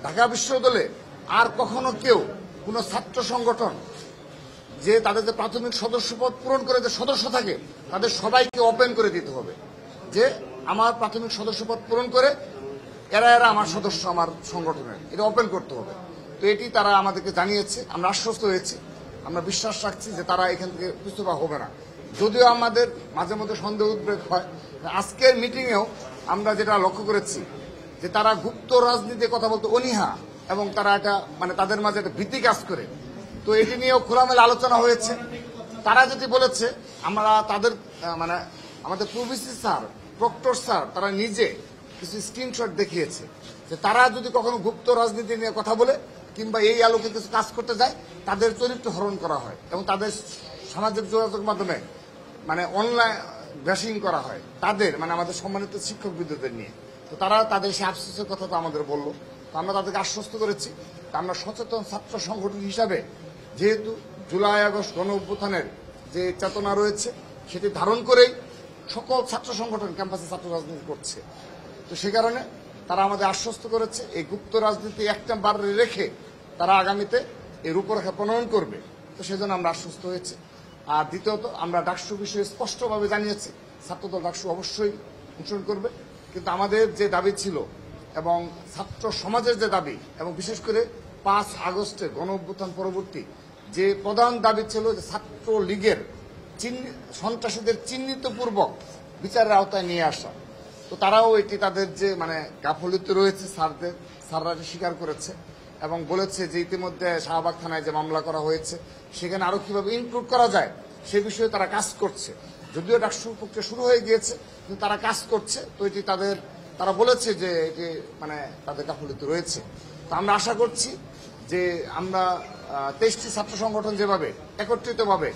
ঢাকা বিশ্ববিদ্যালয়ে আর কখনো কেউ কোন ছাত্র সংগঠন যে তাদের যে প্রাথমিক সদস্যপদ পূরণ করে যে সদস্য থাকে তাদের সবাইকে ওপেন করে দিতে হবে যে আমার প্রাথমিক সদস্যপদ পূরণ করে এরা এরা আমার সদস্য আমার সংগঠনের, এটা ওপেন করতে হবে। তো এটি তারা আমাদেরকে জানিয়েছে, আমরা আশ্বস্ত হয়েছি, আমরা বিশ্বাস রাখছি যে তারা এখান থেকে পিছপা হবে না। যদিও আমাদের মাঝে মধ্যে সন্দেহ উদ্বেগ হয়, আজকের মিটিংয়েও আমরা যেটা লক্ষ্য করেছি যে তারা গুপ্ত রাজনীতির কথা বলতে অনীহা এবং তারা একটা তাদের মাঝে একটা ভীতি কাজ করে। তো এটি নিয়েও খোলামেলা আলোচনা হয়েছে। তারা যদি বলেছে আমরা তাদের আমাদের প্রভিসি স্যার, প্রক্টর স্যার তারা নিজে কিছু স্ক্রিনশট দেখিয়েছে যে তারা যদি কখনো গুপ্ত রাজনীতি নিয়ে কথা বলে কিংবা এই আলোকে কিছু কাজ করতে যায় তাদের চরিত্র হরণ করা হয় এবং তাদের সামাজিক যোগাযোগ মাধ্যমে অনলাইন ব্যাশিং করা হয় তাদের আমাদের সম্মানিত শিক্ষক বিদ্যুতের নিয়ে। তো তারা তাদের সে আফসোসের কথা তো আমাদের বললো। তো আমরা তাদেরকে আশ্বস্ত করেছি আমরা সচেতন ছাত্র সংগঠন হিসাবে যেহেতু জুলাই আগস্ট গণ অভ্যুত্থানের যে চেতনা রয়েছে সেটি ধারণ করেই সকল ছাত্র সংগঠন ক্যাম্পাসে ছাত্র রাজনীতি করছে। তো সে কারণে তারা আমাদের আশ্বস্ত করেছে এই গুপ্ত রাজনীতি একটা বার রেখে তারা আগামীতে এই রূপরেখা প্রণয়ন করবে। তো সেজন্য আমরা আশ্বস্ত হয়েছি। আর দ্বিতীয়ত আমরা ডাকসু বিষয়ে স্পষ্টভাবে জানিয়েছি ছাত্রদল ডাকসু অবশ্যই অনুসরণ করবে, কিন্তু আমাদের যে দাবি ছিল এবং ছাত্র সমাজের যে দাবি এবং বিশেষ করে 5 আগস্টের গণ অভ্যুত্থান পরবর্তী যে প্রধান দাবি ছিল যে ছাত্র লীগের সন্ত্রাসীদের চিহ্নিতপূর্বক বিচারের আওতায় নিয়ে আসা। তো তারাও এটি তাদের যে গাফিলতি রয়েছে স্যাররা স্বীকার করেছে এবং বলেছে যে ইতিমধ্যে শাহবাগ থানায় যে মামলা করা হয়েছে সেখানে আরো কিভাবে ইনক্লুড করা যায় সে বিষয়ে তারা কাজ করছে। যদিও ডাকসু প্রক্রিয়া শুরু হয়ে গিয়েছে কিন্তু তারা কাজ করছে। তো এটি তারা বলেছে যে এটি তাদের গাফিলতি রয়েছে। তো আমরা আশা করছি যে আমরা 23টি ছাত্র সংগঠন যেভাবে একত্রিতভাবে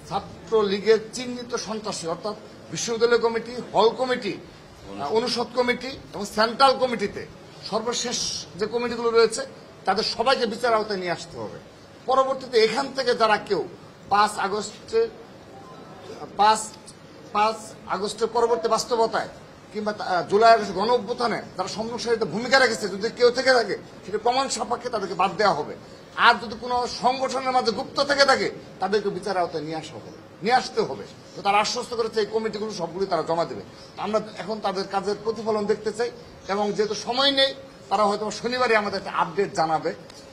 ছাত্র লীগের চিহ্নিত সন্ত্রাসী অর্থাৎ বিশ্ববিদ্যালয় কমিটি, হল কমিটি, অনুষদ কমিটি এবং সেন্ট্রাল কমিটিতে সর্বশেষ যে কমিটিগুলো রয়েছে তাদের সবাইকে বিচার আওতায় নিয়ে আসতে হবে। পরবর্তীতে এখান থেকে যারা কেউ 5 আগস্টের পরবর্তী বাস্তবতায় কিংবা জুলাই আগস্ট গণ অভ্যুত্থানে যারা সমন্বয়কারীতে ভূমিকা রেখেছে যদি কেউ থেকে থাকে সেটা প্রমাণ সাপেক্ষে তাদেরকে বাদ দেওয়া হবে। আর যদি কোনো সংগঠনের মাঝে গুপ্ত থেকে থাকে তাদেরকে বিচার আওতায় নিয়ে আসতে হবে। তো তারা আশ্বস্ত করেছে এই কমিটিগুলো সবগুলি তারা জমা দেবে। আমরা এখন তাদের কাজের প্রতিফলন দেখতে চাই এবং যেহেতু সময় নেই তারা হয়তো শনিবারই আমাদের একটা আপডেট জানাবে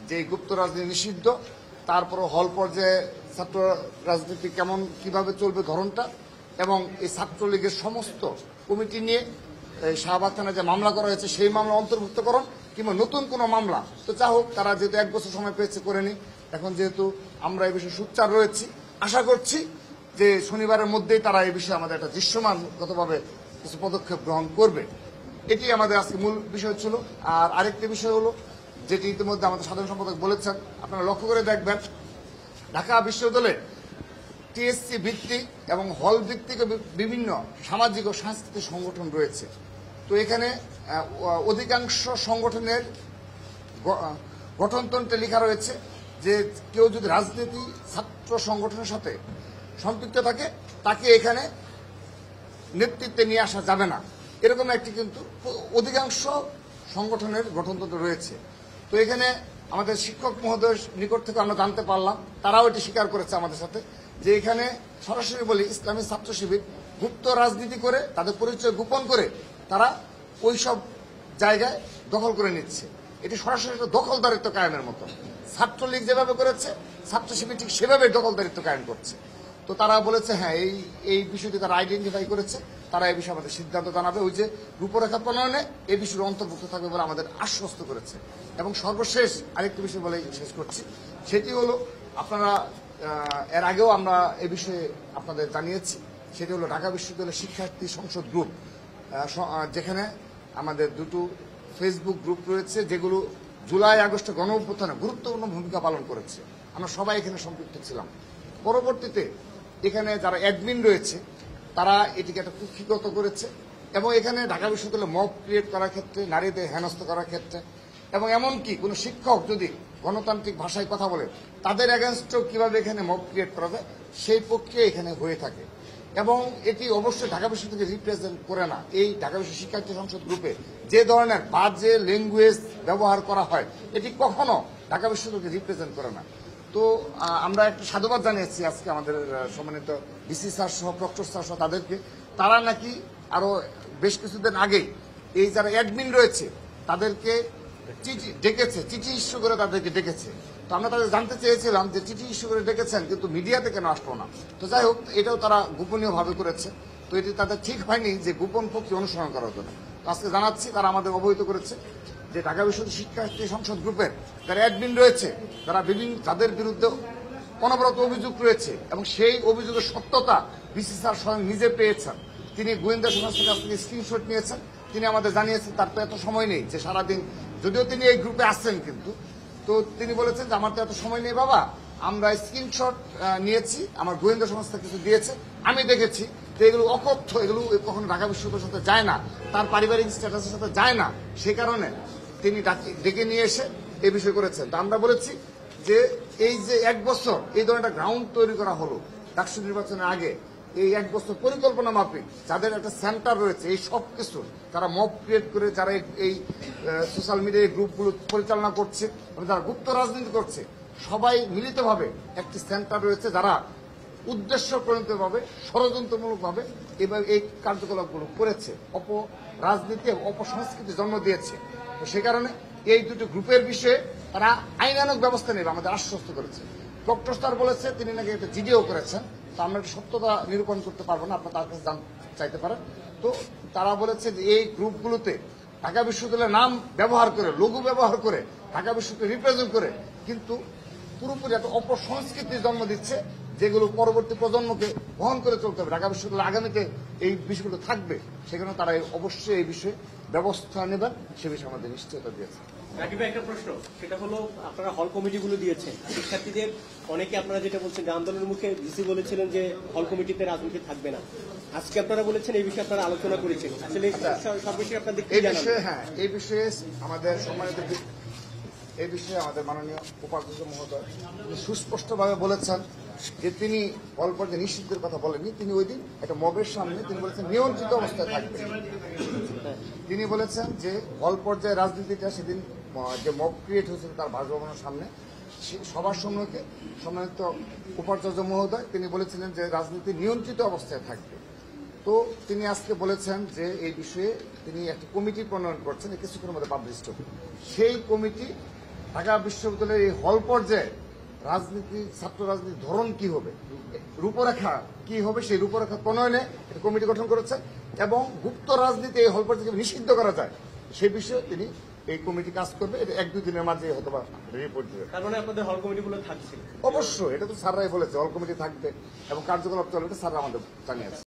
যে এই গুপ্ত রাজনীতি নিষিদ্ধ, তারপর হল পর্যায়ে ছাত্র রাজনীতি কিভাবে চলবে ধরনটা এবং এই ছাত্রলীগের সমস্ত কমিটি নিয়ে শাহবাগ থানায় যে মামলা করা হয়েছে সেই মামলা অন্তর্ভুক্তকরণ কিংবা নতুন কোনো মামলা। তো যা হোক তারা যেহেতু 1 বছর সময় পেয়েছে করে নি। এখন যেহেতু আমরা এই বিষয়ে সোচ্চার রয়েছি আশা করছি যে শনিবারের মধ্যেই তারা এই বিষয়ে আমাদের একটা দৃশ্যমানগতভাবে কিছু পদক্ষেপ গ্রহণ করবে। এটি আমাদের আজকে মূল বিষয় ছিল। আর আরেকটি বিষয় হলো যেটি ইতিমধ্যে আমাদের সাধারণ সম্পাদক বলেছেন, আপনারা লক্ষ্য করে দেখবেন ঢাকা বিশ্ববিদ্যালয়ে টিএসসি ভিত্তিক এবং হল ভিত্তিক বিভিন্ন সামাজিক ও সাংস্কৃতিক সংগঠন রয়েছে। তো এখানে অধিকাংশ সংগঠনের গঠনতন্ত্রে লেখা রয়েছে যে কেউ যদি রাজনীতি ছাত্র সংগঠনের সাথে সম্পৃক্ত থাকে তাকে এখানে নেতৃত্বে নিয়ে আসা যাবে না, এরকম একটি কিন্তু অধিকাংশ সংগঠনের গঠনতন্ত্র রয়েছে। তো এখানে আমাদের শিক্ষক মহোদয়ের নিকট থেকে আমরা জানতে পারলাম, তারাও এটি স্বীকার করেছে আমাদের সাথে, যে এখানে সরাসরি বলি ইসলামী ছাত্র শিবির গুপ্ত রাজনীতি করে তাদের পরিচয় গোপন করে তারা ওইসব জায়গায় দখল করে নিচ্ছে। এটি সরাসরি দখলদারিত্ব কায়েমের মতো। ছাত্রলীগ যেভাবে করেছে ছাত্র শিবির ঠিক সেভাবে দখলদারিত্ব কায়েম করছে। তো তারা বলেছে হ্যাঁ এই বিষয়টি তারা আইডেন্টিফাই করেছে, তারা এই বিষয়ে আমাদের সিদ্ধান্ত জানাবে, ওই যে রূপরেখা প্রণয়নে এই বিষয়টি অন্তর্ভুক্ত থাকবে বলে আমাদের আশ্বস্ত করেছে। এবং সর্বশেষ আরেকটি বিষয় বলে শেষ করছি, সেটি হলো আপনারা এর আগেও আমরা এই বিষয়ে আপনাদের জানিয়েছি, সেটি হলো ঢাকা বিশ্ববিদ্যালয়ের শিক্ষার্থী সংসদ গ্রুপ, যেখানে আমাদের দুটো ফেসবুক গ্রুপ রয়েছে যেগুলো জুলাই আগস্টে গণ অভ্যুত্থানে গুরুত্বপূর্ণ ভূমিকা পালন করেছে। আমরা সবাই এখানে সম্পৃক্ত ছিলাম। পরবর্তীতে এখানে যারা অ্যাডমিন রয়েছে তারা এটিকে একটা কুক্ষিগত করেছে এবং এখানে ঢাকা বিশ্ববিদ্যালয়ে মব ক্রিয়েট করার ক্ষেত্রে, নারীদের হেনস্থ করার ক্ষেত্রে এবং এমনকি কোনো শিক্ষক যদি গণতান্ত্রিক ভাষায় কথা বলে তাদের এগেনস্টও কিভাবে এখানে মব ক্রিয়েট করা যায় সেই প্রক্রিয়া এখানে হয়ে থাকে। এবং এটি অবশ্যই ঢাকা বিশ্ববিদ্যালয়কে রিপ্রেজেন্ট করে না। এই ঢাকা বিশ্ব শিক্ষার্থী সংসদ গ্রুপে যে ধরনের বাজে ল্যাঙ্গুয়েজ ব্যবহার করা হয় এটি কখনো ঢাকা বিশ্ববিদ্যালয়কে রিপ্রেজেন্ট করে না। তো আমরা একটা সাধুবাদ জানিয়েছি আজকে আমাদের সম্মানিত ডিসি স্যার সহ প্রক্টর স্যার সহ তাদেরকে। তারা নাকি আরো বেশ কিছুদিন আগেই এই যারা অ্যাডমিন রয়েছে তাদেরকে চিঠি ডেকেছে, চিঠি ইস্যু করে তাদেরকে ডেকেছে। তো আমরা তাদের জানতে চেয়েছিলাম যে চিঠি ইস্যু করে ডেকেছেন কিন্তু মিডিয়াতে কেন আসলো না। তো যাই হোক, এটাও তারা গোপনীয় ভাবে করেছে। তো এটি তাদের ঠিক হয়নি যে গোপন প্রক্রিয়া অনুসরণ করার জন্য। তো আজকে জানাচ্ছি তারা আমাদের অবহিত করেছে যে ঢাকা বিশ্ববিদ্যালয় শিক্ষার্থী সংসদ গ্রুপের যারা অ্যাডমিন রয়েছে তারা বিভিন্ন তাদের বিরুদ্ধে অনবরত অভিযোগ রয়েছে এবং সেই অভিযোগের সত্যতা ডিসি স্যার স্বয়ং নিজে পেয়েছেন। তিনি গোয়েন্দা সংস্থার কাছ থেকে স্ক্রিনশট নিয়েছেন। তিনি আমাদের জানিয়েছেন তার তো এত সময় নেই যে সারাদিন, যদিও তিনি এই গ্রুপে আসছেন কিন্তু তো তিনি বলেছেন যে আমার তো এত সময় নেই বাবা, আমরা স্ক্রিনশট নিয়েছি, আমার গোয়েন্দা সংস্থা কিছু দিয়েছে, আমি দেখেছি যে এগুলো অকথ্য, এগুলো কখনো ঢাকা বিশ্ববিদ্যালয়ের সাথে যায় না, তার পারিবারিক স্ট্যাটাসের সাথে যায় না। সে কারণে তিনি ডেকে নিয়ে এসে এই বিষয় করেছেন। তো আমরা বলেছি যে এই যে 1 বছর এই ধরনের একটা গ্রাউন্ড তৈরি করা হলো ডাকসু নির্বাচনের আগে, এই 1 বছর পরিকল্পনা মাফিক যাদের একটা সেন্টার রয়েছে এই সব কিছু যারা মব ক্রিয়েট করে যারা এই সোশ্যাল মিডিয়া গ্রুপগুলো পরিচালনা করছে এবং যারা গুপ্ত রাজনীতি করছে, সবাই মিলিতভাবে একটি সেন্টার রয়েছে যারা উদ্দেশ্য প্রণীতভাবে ষড়যন্ত্রমূলকভাবে এবার এই কার্যকলাপগুলো করেছে, অপরাজনীতি এবং অপসংস্কৃতি জন্ম দিয়েছে। তো সে কারণে এই দুটো গ্রুপের বিষয়ে তারা আইনানুগ ব্যবস্থা নেবে আমাদের আশ্বস্ত করেছে। ডক্টর স্যার বলেছে তিনি নাকি একটা জিডিও করেছেন। তো আমরা একটা সত্যতা নিরূপণ করতে পারবো না, আপনার তার কাছে চাইতে পারেন। তো তারা বলেছে যে এই গ্রুপগুলোতে ঢাকা বিশ্ববিদ্যালয়ের নাম ব্যবহার করে, লোগো ব্যবহার করে, ঢাকা বিশ্ববিদ্যালয় রিপ্রেজেন্ট করে কিন্তু পুরোপুরি একটা অপসংস্কৃতির জন্ম দিচ্ছে, যেগুলো পরবর্তী প্রজন্মকে বহন করে চলতে হবে। ঢাকা বিশ্ববিদ্যালয় আগামীতে এই বিষয়গুলো থাকবে, সেখানে তারা অবশ্যই এই বিষয়ে ব্যবস্থা নেবেন, সে বিষয়ে আমাদের নিশ্চয়তা দিয়েছে। রাকিব ভাই, একটা প্রশ্ন, সেটা হলো আপনারা হল কমিটিগুলো দিয়েছেন শিক্ষার্থীদের, অনেকে আপনারা যেটা বলছেন যে আন্দোলনের মুখে ভিসি বলেছিলেন যে হল কমিটিতে রাজনীতি থাকবে না, আজকে আপনারা বলেছেন এই বিষয়ে আপনারা আলোচনা করেছেন, আসলে সব বিষয়ে আপনাদের কি জানান? হ্যাঁ, এই বিষয়ে আমাদের সম্মানিত এই বিষয়ে আমাদের মাননীয় উপাধ্যক্ষ মহোদয় সুস্পষ্টভাবে বলেছেন যে তিনি হল পর্যায়ে নিষিদ্ধের কথা বলেননি। তিনি ওই দিন একটা মবের সামনে তিনি বলেছেন নিয়ন্ত্রিত অবস্থায় থাকবে। তিনি বলেছেন যে হল পর্যায়ে রাজনীতিটা সেদিন যে মব ক্রিয়েট হয়েছিল তার বাসভবনের সামনে সবার সম্মুখে সম্মানিত উপাচার্য মহোদয় তিনি বলেছিলেন যে রাজনীতি নিয়ন্ত্রিত অবস্থায় থাকবে। তো তিনি আজকে বলেছেন যে এই বিষয়ে তিনি একটা কমিটি প্রণয়ন করছেন, কিছুক্ষণের মধ্যে পাবলিশ হবে। সেই কমিটি ঢাকা বিশ্ববিদ্যালয়ের এই হল পর্যায়ে রাজনীতি, ছাত্র রাজনীতির ধরন কি হবে, রূপরেখা কি হবে, সেই রূপরেখা প্রণয়নে একটা কমিটি গঠন করেছে এবং গুপ্ত রাজনীতি এই হল পর্যায়ে নিষিদ্ধ করা যায় সেই বিষয়ে তিনি এই কমিটি কাজ করবে। এটা 1-2 দিনের মাঝে হয়তো রিপোর্ট দেবে। তার মানে আপনাদের হল কমিটিগুলো থাকছে? অবশ্যই, এটা তো স্যাররাই বলেছে হল কমিটি থাকবে এবং কার্যকলাপ চলবে, স্যাররা আমাদের জানিয়েছে।